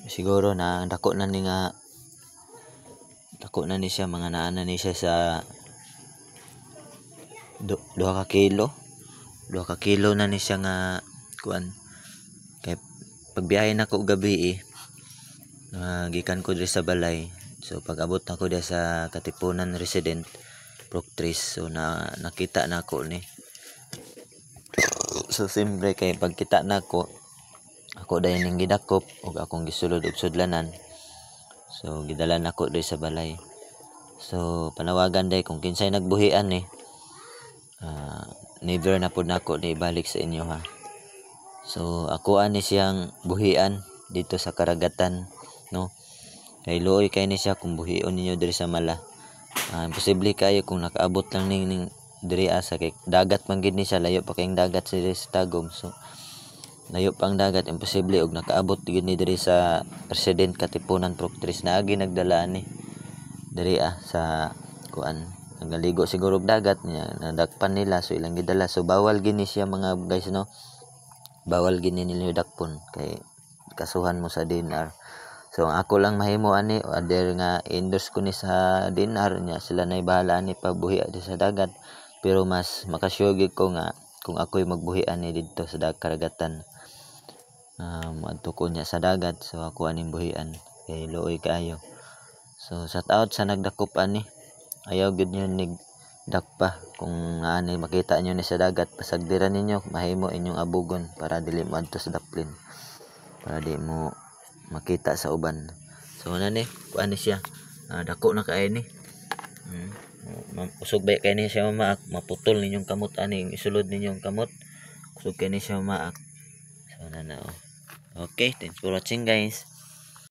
siguro na dako na ni nga dako na ni siya, mga naa na ni siya sa 2 ka kilo. 2 ka kilo na ni siya nga kuan. Kay pagbiyahe nako gabi gikan ko diri sa balay. So pag abot nako diha sa Katipunan Resident Proctris, so nakita nako ni. So simple kay pagkita nako, ako dayon ning gidakop ug akong gisulod og sudlanan. So gidala nako diri sa balay. So panawagan day kung kinsay nagbuhian ni, never na pud nako ni ibalik sa inyo ha. So ako ani siyang buhian dito sa karagatan, no. Kay luoy kay ni siya kung buhion ninyo diri sa Mala. Imposible kayo kung nakaabot lang ning diri sa kay dagat man gid ni siya, layo pa kayong dagat sa Tagum. So layo pang dagat, imposible og nakaabot gid ni diri sa Resident Katipunan Proctris. Naagi nagdala ni diri sa kuan, nagaligo siguro og dagat niya, nadakpan nila, so ilang gidala. So bawal gini siya mga guys, no. Bawal gini nila dakpon kay kasuhan mo sa DNR. So ako lang mahimo ani, other nga endorse ko ni sa DNR niya, sila nay bahala ni pagbuhi di sa dagat. Pero mas makasure ko nga kung ako'y magbuhian ni dito sa karagatan, adto ko niya sa dagat, so ako aning buhian kay luoy kaayo. So shout out sa nagdakop ani, ayaw gid niyo nig dakpa. Kung ani makita niyo ni sa dagat, pasagdiran ninyo, mahimo inyong abugon para dili mo adto sa daplin, para di mo makita sa uban. So ni kuan ni siya, dako na kay ni. Usog ba kay ni siya mamaak, maputol ninyong kamot ani, isulod ninyong kamot, usog kay ni siya mamaak. So Okay, thanks for watching guys.